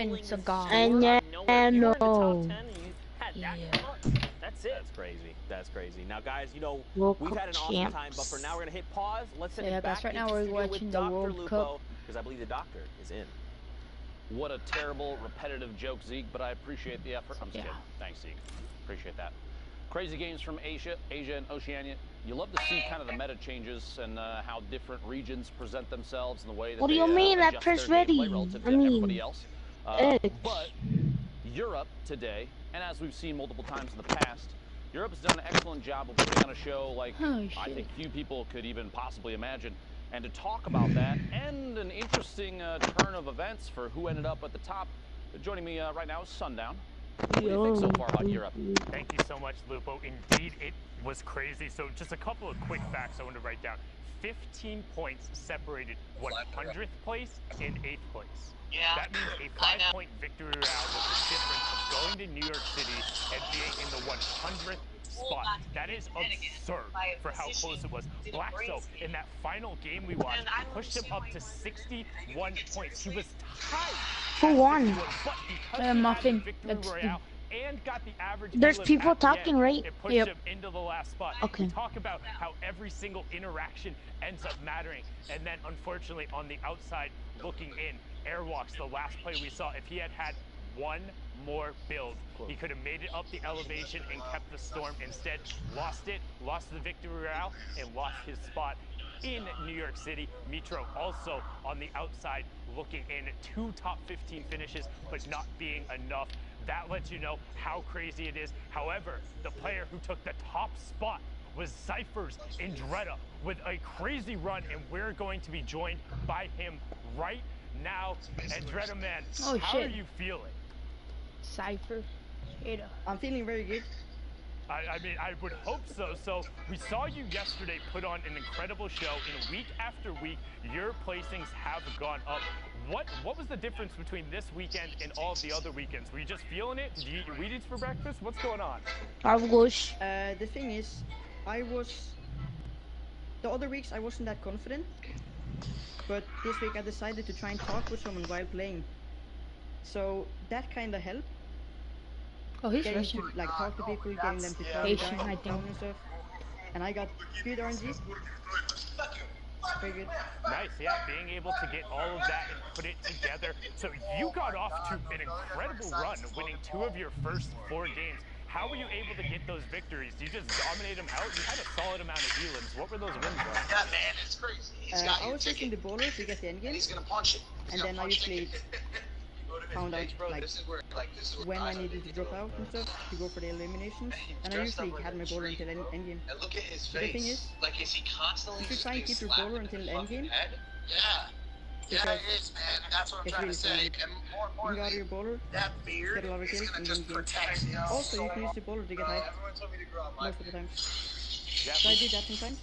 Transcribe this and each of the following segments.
Muffin's a god. I know. You were in the top 10 and you had that Yeah. come on. That's it. That's crazy. That's crazy. Now, guys, you know, World we've Cup had an awesome time, but champs. for now we're going to hit pause. Let's send Yeah, it back guys, right into now we're studio watching with the Dr. World Lupo, Cup. because I believe the doctor is in. What a terrible, repetitive joke, Zeke, but I appreciate the effort. I'm just Yeah. kidding. Thanks, Zeke. Appreciate that. Crazy games from Asia and Oceania. You love to see kind of the meta changes and how different regions present themselves and the way that What do they you mean adjust that press their gameplay ready? relative I to mean, everybody else. Edge. But Europe today, and as we've seen multiple times in the past, Europe has done an excellent job of putting on a show like I think few people could even possibly imagine. And to talk about that and an interesting turn of events for who ended up at the top, joining me right now is Sundown. What do you think so far about Europe? Thank you so much, Lupo. Indeed, it was crazy. So just a couple of quick facts I want to write down. 15 points separated 100th place and 8th place. Yeah, That means a 5-point victory round was the difference of going to New York City and being in the 100th spot. That is absurd for how close it was. Black Soap, in that final game we watched, pushed him up to 61 points. He was tied. Who won? Muffin. And got the average. There's people talking, right? It pushed him into the last spot. Okay. We talk about how every single interaction ends up mattering, and then unfortunately on the outside looking in, Airwalks, the last play we saw, if he had had one more build, he could have made it up the elevation and kept the storm. Instead, lost it, lost the victory royale, and lost his spot in New York City. Mitro also on the outside looking in, 2 top 15 finishes, but not being enough. That lets you know how crazy it is. However, the player who took the top spot was Cypher's Andretta with a crazy run, and we're going to be joined by him right now. Andretta, man, how are you feeling? Cypher. I'm feeling very good. I mean, I would hope so. So we saw you yesterday put on an incredible show, and week after week, your placings have gone up. What was the difference between this weekend and all of the other weekends? Were you just feeling it? Did you eat your Wheaties for breakfast? What's going on? The thing is, the other weeks I wasn't that confident, but this week I decided to try and talk with someone while playing. So that kind of helped. Oh, he's getting Russian. to like talk to people, getting them to calm Asian, I down think. and stuff. And I got good RNG. Very good. Nice, yeah, being able to get all of that and put it together. So you got off to an incredible run, winning 2 of your first 4 games. How were you able to get those victories? Do you just dominate them out? You had a solid amount of elims. What were those wins like? Yeah, man, it's crazy. I was taking the bowler to get the endgame. He's gonna punch it. And then I usually found out like when I needed to drop out and stuff to go for the eliminations, and I usually had my bowler until endgame. And look at his The face. thing is, like, is he constantly you should try and keep your bowler until endgame. Yeah. Yeah, it is, man. That's what I'm trying to say. And more You got importantly, your bowler, that beard get a lot of is kills, gonna and just then protect you. also you can use the bowler to get high Everyone told me to grow up my most of the time. Yeah, So I did that sometimes.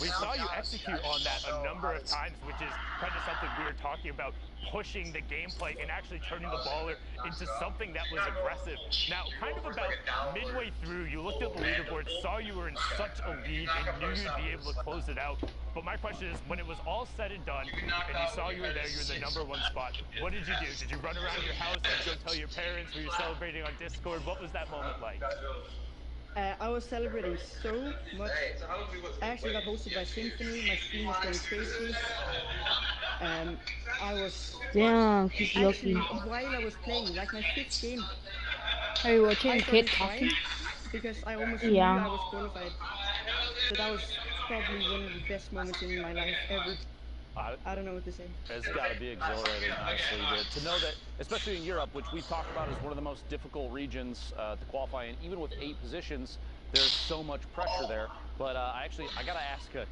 we saw you execute on that a number of times, which is kind of something we were talking about, pushing the gameplay and actually turning the baller into something that was aggressive. Now, kind of about midway through, you looked at the leaderboard, saw you were in such a lead, and knew you'd be able to close it out. But my question is, when it was all said and done, and you saw you were there, you were the #1 spot, what did you do? Did you run around your house and go tell your parents? Were you celebrating on Discord? What was that moment like? I was celebrating so much. I actually got hosted by Symphony. My stream was going crazy. I was Damn, he's actually, lucky. while I was playing, like my 5th game, Are you I watching started Kid crying talking? because I almost knew Yeah. I was qualified. So that was probably one of the best moments in my life ever. I don't know what to say. It's got to be exhilarating, honestly, to know that, especially in Europe, which we talk about as one of the most difficult regions to qualify in, even with 8 positions, there's so much pressure there. But I got to ask here.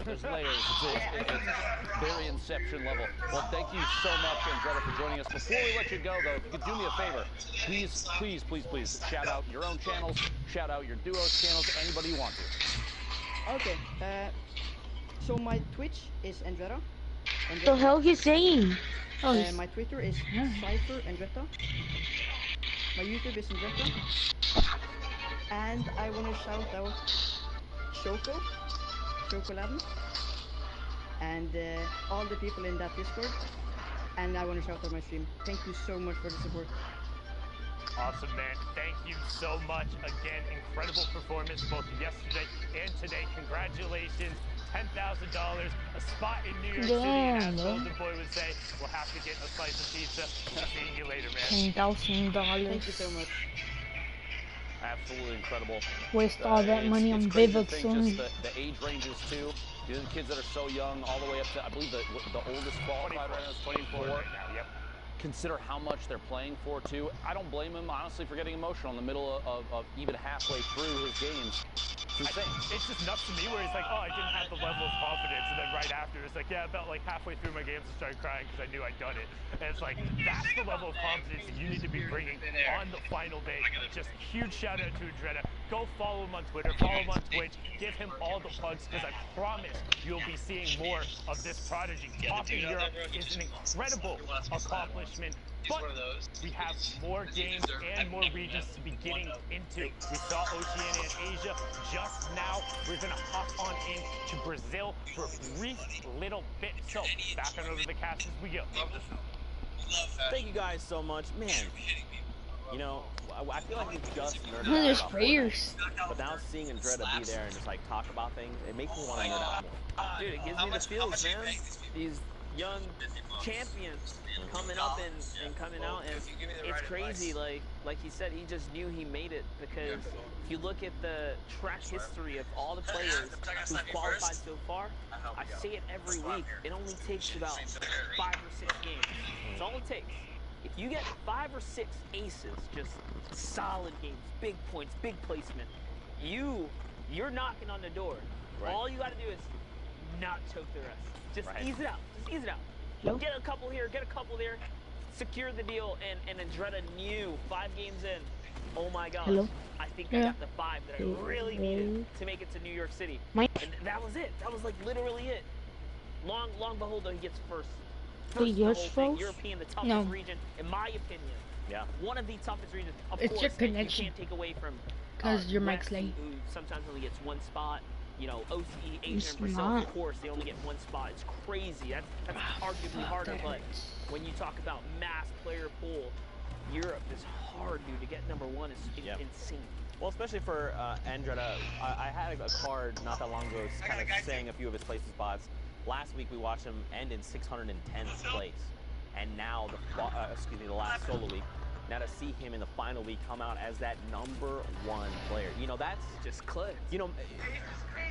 There's layers. It's very Inception level. Well, thank you so much, Andretta, for joining us. Before we let you go, though, if you could do me a favor, please shout out your own channels, shout out your duo's channels, anybody you want to. Okay, so my Twitch is Andretta. What the hell he's saying? Oh, My Twitter is Cypher Andretta. My YouTube is Andretta. And I want to shout out Choco11, and all the people in that Discord. And I want to shout out my stream. Thank you so much for the support. Awesome, man. Thank you so much. Again, incredible performance both yesterday and today. Congratulations. $10,000, a spot in New York City, as Golden Boy would say. We'll have to get a slice of pizza. We'll see you later, man. $10,000. Thank you so much. Absolutely incredible. Waste all that money on Vivek soon. Just the age ranges too. These are the kids that are so young, all the way up to, I believe, the oldest qualified right now is 24. Right now, yep. Consider how much they're playing for too. I don't blame him, honestly, for getting emotional in the middle of even halfway through his games. It's just nuts to me where he's like, oh, I didn't have the level of confidence, and then right after it's like, yeah, about like halfway through my games I started crying because I knew I'd done it. And it's like, that's the level of confidence that you need to be bringing on the final day. Just huge shout out to Andretta. Go follow him on Twitter, follow him on Twitch, give him all the plugs, because I promise you'll be seeing more of this prodigy. Topping Europe is an incredible accomplishment. But we have more games and more regions to be getting into. We saw Oceania and Asia. Just now, we're going to hop on into Brazil for a brief little bit. So, back on over the cast as we go. Thank you guys so much. Man, you know, I feel like we just nerded There's out about prayers. Fortnite, but now seeing Andretta be there and just like talk about things, it makes me want to nerd out more. Dude, it gives me the feels, man. These young champions coming up and coming out, and it's crazy. Like he said, he just knew he made it, because if you look at the track history of all the players who've qualified so far, I say it every week, it only takes about 5 or 6 games. That's all it takes. If you get 5 or 6 aces, just solid games, big points, big placement, you're knocking on the door. Right. All you got to do is not choke the rest. Just ease it out. Just ease it out. Nope. Get a couple here, get a couple there, secure the deal, and Andretta knew 5 games in, oh my gosh, Hello? I think I got the 5 that I really needed to make it to New York City. And that was it. That was like literally it. Long behold, though, he gets first. European, the toughest region, in my opinion. Yeah. One of the toughest regions. Of It's course, your connection. you can't take away from Because your mic's West, late. who sometimes only gets 1 spot. You know, OCE, Asia, It's and Brazil, not. of course, they only get 1 spot. It's crazy. That's arguably harder, that but hurts. when you talk about mass player pool, Europe is hard, dude. To get number 1 is insane. Well, especially for Andretta, I had a card not that long ago kind of saying a few of his placement spots. Last week we watched him end in 610th place, and now the last solo week. Now to see him in the final week come out as that #1 player, you know, that's just click. You know,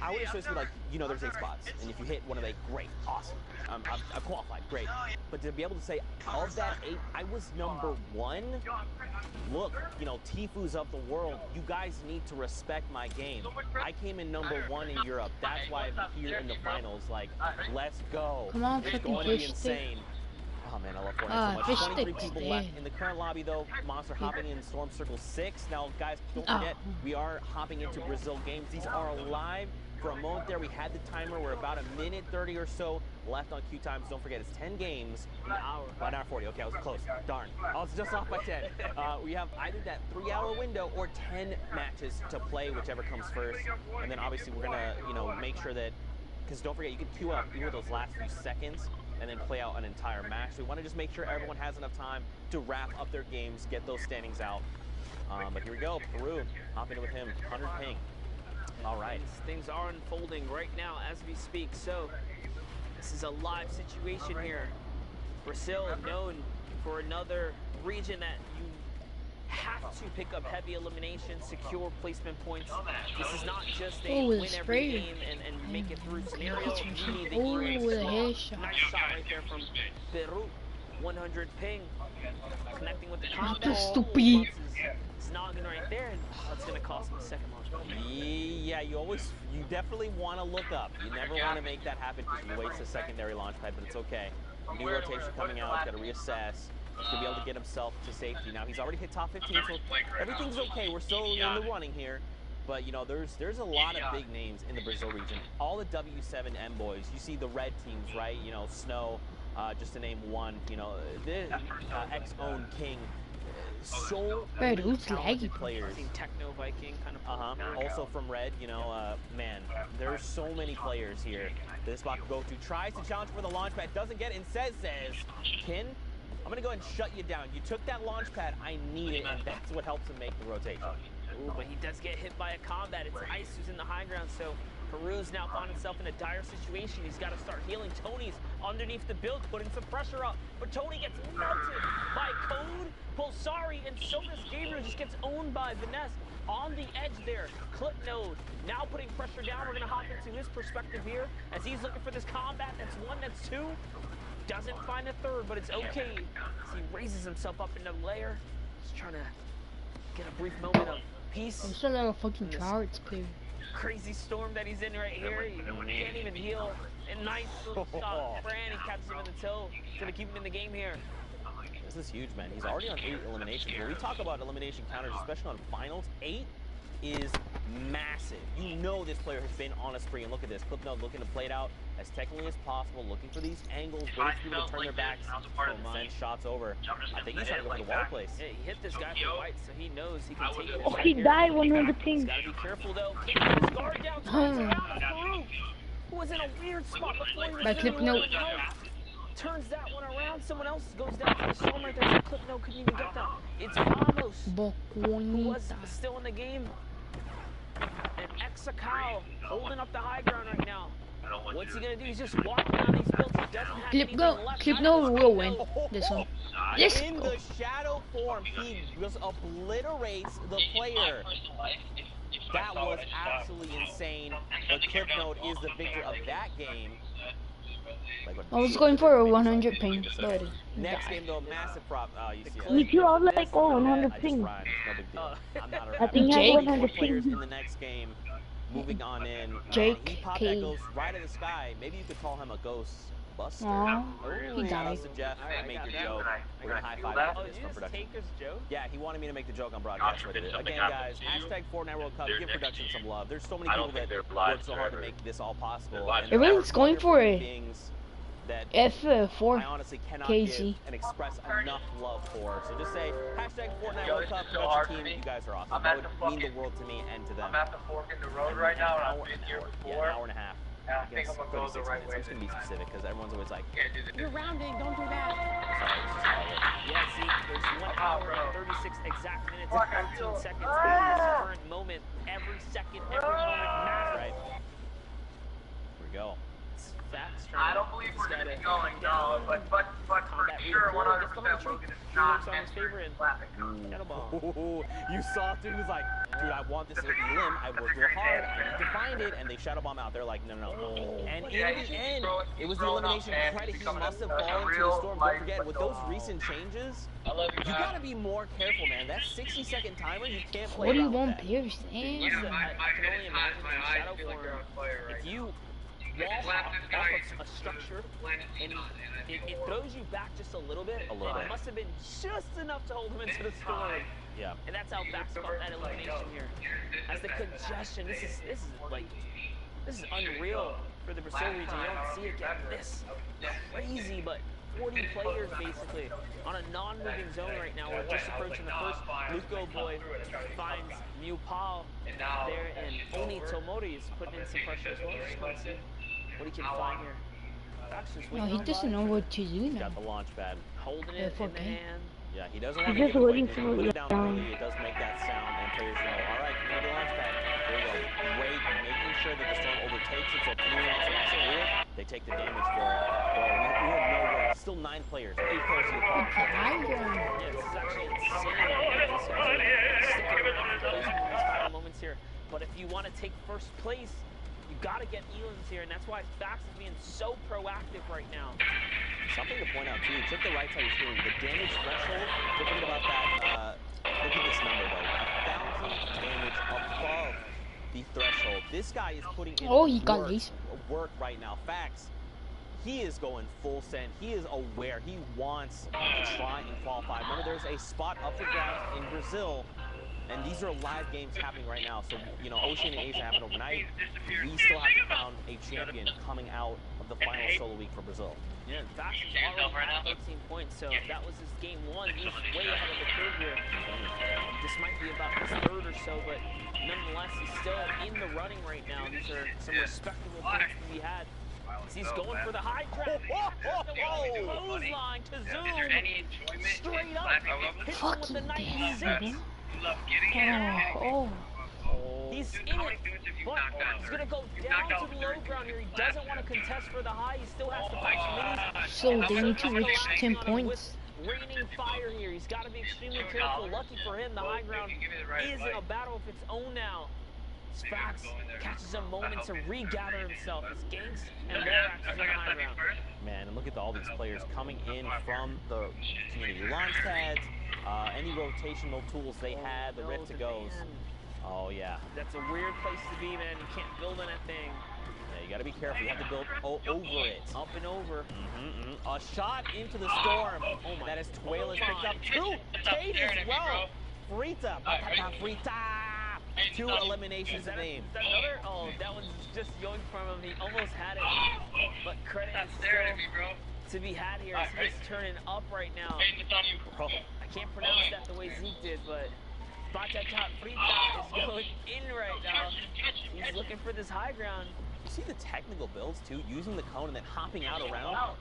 I would associate like, you know, there's 8 spots, and if you hit one of 8, great, awesome. I qualified, great. But to be able to say, of that 8, I was #1. Look, you know, Tfu's of the world, you guys need to respect my game. I came in #1 in Europe. That's why I'm here in the finals. Like, let's go. Come on, it's fucking going to be fish insane. Oh man, I love Fortnite so much. fish 23 sticks, people left in the current lobby though. Monster hopping in Storm Circle 6. Now guys, don't forget, we are hopping into Brazil games. These are live. For a moment there, we had the timer. We're about 1:30 or so left on queue times. Don't forget, it's 10 games. An hour 40. Okay, I was close. Darn. I was just off by 10. We have either that 3-hour window or 10 matches to play, whichever comes first. And then obviously we're gonna, you know, make sure that, because don't forget, you can queue up even those last few seconds and then play out an entire match. We want to just make sure everyone has enough time to wrap up their games, get those standings out. But here we go, Peru, hopping in with him, 100 ping. All right. Things are unfolding right now as we speak, so this is a live situation here. Brazil, known for another region that you have to pick up heavy elimination, secure placement points. This is not just a win every game and make it through scenario. You need the nice shot right there from Peru. 100 ping, connecting with the combo. Stupid. It's noggin right there, and that's gonna cost him a second launch. Yeah, you definitely want to look up. You never want to make that happen because you waste a secondary launch pad, but it's okay. New rotation coming out, he's got to reassess. He's going to be able to get himself to safety. Now, he's already hit top 15, so everything's okay. We're still in the running here. But, you know, there's a lot of big names in the Brazil region. All the W7M boys. You see the red teams, right? You know, Snow, just to name one. You know, the X-Own King So Red, many who's talented laggy? players. Techno Viking kind of. Also from Red, you know, man, there's so many players here this spot can go to. Tries to challenge for the launch pad, doesn't get it, and says, Kin, I'm gonna go ahead and shut you down. You took that launch pad, I need it, and that's what helps him make the rotation. Ooh, but he does get hit by a combat. It's Ice who's in the high ground, so Peru's now found himself in a dire situation. He's got to start healing. Tony's underneath the build, putting some pressure up, but Tony gets melted by Code, Pulsari, and so does Gabriel. Just gets owned by Vanessa on the edge there. Clipnode now putting pressure down. We're gonna hop into his perspective here as he's looking for this combat. That's one, that's two. Doesn't find a third, but it's okay. As he raises himself up into the layer, just trying to get a brief moment of peace. I'm still like a fucking charts player. Crazy storm that he's in right here. He can't even heal. And nice little shot. Fran, he catches him in the toe. He's gonna keep him in the game here. This is huge, man. He's already on 8 eliminations. When we talk about elimination counters, especially on finals, 8 is massive. You know this player has been on a spree, and look at this. Clipnote looking to play it out as technically as possible, looking for these angles, waiting for people to turn their backs, and send shots over. I think he's trying to go for the wall place. Yeah, he hit this guy for white, so he knows he can take it. Oh, he died when we were the ping. He's gotta be careful though. Keeping his guard down, turns around, Farouk, who was in a weird spot before he was By Clipnote. turns that one around. Someone else goes down to the storm right there. So Clipnote couldn't even get that. It's Vamos, who was still in the game. And Exakal holding up the high ground right now. What's he gonna do? He's just walking down these builds. He doesn't have anything left. Clipnote will win this one. Let's In go. the shadow form, he just obliterates the player. That was absolutely insane. But Clipnote is the victor of that game. I was going for a 100 ping, but Next died. game though, massive prop. You see Me too, I was like, oh, I 100 just ping. rhymed. No big deal. I'm not a I think I Jake. had 100 players ping. in the next game. Moving on in. Jake He popped K. that ghost right in the sky. Maybe you could call him a ghost buster. Aw, he Shout died. out to Jeff. I made your joke. We're gonna high five Oh, after did this you from just production. take his joke? Yeah, he wanted me to make the joke on broadcast. So I did it. Again, guys, hashtag Fortnite World Cup. Give production some love. There's so many people that work so hard to make this all possible. And Everyone's going for it. things that F4 I honestly cannot KC. give and express enough love for. So just say hashtag Fortnite World Cup production team. You guys are awesome. That would mean the world to me and to them. I'm at the fork in the road right now, and I've been here Yeah, before. an hour and a half. And I think I'm gonna go the 36 right minutes. way. I'm just gonna be specific because everyone's always like, You're rounding, don't do that. Yeah, see, there's 1 hour and 36 exact minutes and 13 seconds in this current moment. Every second, every moment matters. right. Here we go. Facts. I don't believe we're gonna be going, no, but for sure, 100% we're gonna not enter clapping. Shadow Ball. Ooh, you saw dude who's like, dude, I want this limb. I worked real hard. I need to find it, and they shadow bomb out. They're like, no. And in the end, it was the elimination credit. He must have fallen to the storm. Don't forget, with those recent changes, you gotta be more careful, man. That 60-second timer, you can't play. 41 players, damn. Listen, I can only imagine in shadow form, if you wall hop off a structure and it throws you back just a little bit. It must have been just enough to hold him into the storm. Yeah. And that's how Vax got that elimination here. As the congestion, this is unreal for the Brazil region. You don't see it get this crazy, but 40 players basically on a non-moving zone right now. We're just approaching the first. Luco Boy finds Mew Pal there, and Oni Tomori is putting in some pressure as well. Just want to see what he can find here. No, he doesn't know what to do He's now. got the launch pad. Holding it in the hand. Yeah, he doesn't want to He's just give it away. waiting If for you put it it down down. early, it does make that sound, and players know, all right, you need the launch pad. There you go. Wait, making sure that the storm overtakes it, so if anyone else wants to do it, they take the damage for it. Bro, we have nowhere. Still 9 players. 8 players in the park. Yeah, this is actually insane. These guys are sticking around for these final moments here. But if you want to take first place, you got to get Elans here, and that's why Vax is being so proactive right now. Something to point out too, check the right side of your screen. The damage threshold, thinking about that, look at this number though. 1,000 damage above the threshold. This guy is putting in He got laser. work right now. Facts. He is going full send. He is aware. He wants to try and qualify. Remember, there's a spot up for grabs in Brazil. And these are live games happening right now. So, you know, Ocean and Asia happened overnight. We still have to find a champion coming out of of the final solo week for Brazil. Yeah, Vax is already at 14 points, so if that was his game 1, he's way ahead of the curve here. This might be about his 3rd or so, but nonetheless, he's still in the running right now. These are some respectable points to be had. He's going for the high ground. Clothesline to Zoom. Straight up. Hits him with the 96. He's in it, but he's going to go down to the low ground here. He doesn't want to contest for the high. He still has to punch minis. So they need to reach 10 points. Raining fire here. He's got to be extremely careful. Lucky for him, the high ground is in a battle of its own now. Spax catches a moment to regather himself. It's Ganks and Lorax is on the high ground. Man, and look at all these players coming in from the community launch pads, any rotational tools they had, the Rift to goes. Oh yeah. That's a weird place to be, man. You can't build on that thing. Yeah, you gotta be careful. You have to build over it. Up and over. A shot into the storm. Oh my. That is Tuelas picked up 2. Tate as well. Frita. Frita. 2 eliminations of aim. Is that another? Oh, that one's just yoink from him. He almost had it. But credit is still to be had here. He's turning up right now. Bro. I can't pronounce that the way Zeke did, but Batata Frita is going in right now. He's looking for this high ground. You see the technical builds too, using the cone and then hopping out around,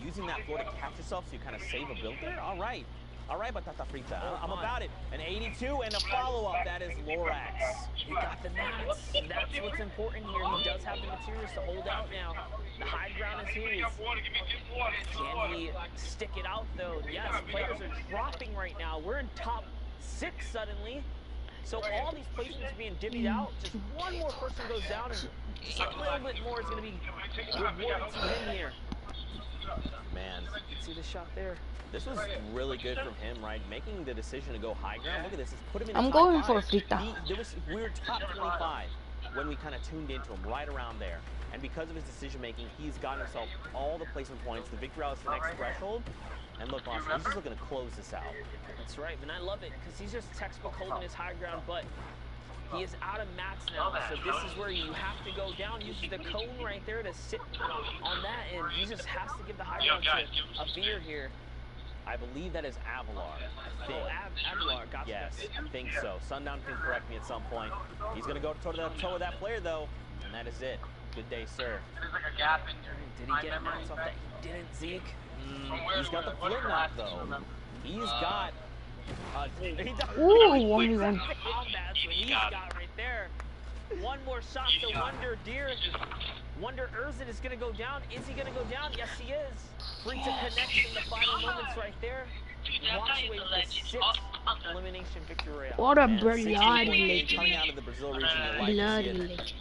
using that floor to catch yourself so you kind of save a build there. All right, Batata Frita. I'm about it. An 82 and a follow-up. That is Lorax. He got the mats. That's what's important here. He does have the materials to hold out now. The high ground is his. Can he stick it out though? Yes, players are dropping right now. We're in top 6 suddenly. So all these placements being divvied out. Just one more person goes down and a little bit more is going to be rewarded to him here. Man. You can see the shot there. This was really good from him, right? Making the decision to go high ground. Look at this. It's put him in I'm top going 5. for Frita. We were top 25 when we kind of tuned into him, right around there. And because of his decision making, he's gotten himself all the placement points. The victory out is the next threshold. And look, Monster, he's just looking to close this out. That's right, and I love it because he's just textbook holding his high ground, but he is out of mats now. So this is where you have to go down. Uses the cone right there to sit on that, and he just has to give the high ground to a beer here. I believe that is Avalar. Avalar, gotcha. Yes, I think so. Sundown can correct me at some point. He's going to go toe-to-toe with that player, though, and that is it. Good day, sir. There's like a gap in here. Did he get mats off that? He didn't, Zeke. He's got the flip knot, though. He's got... Ooh, 1v1. He's got right there. One more shot to Wonder Deer. Wonder Urzin is going to go down. Is he going to go down? Yes, he is. Free to connect in the final moments right there. Walks away with the 6th elimination victory royale. What a bloody legend. Coming out of the Brazil region, Bloody legend.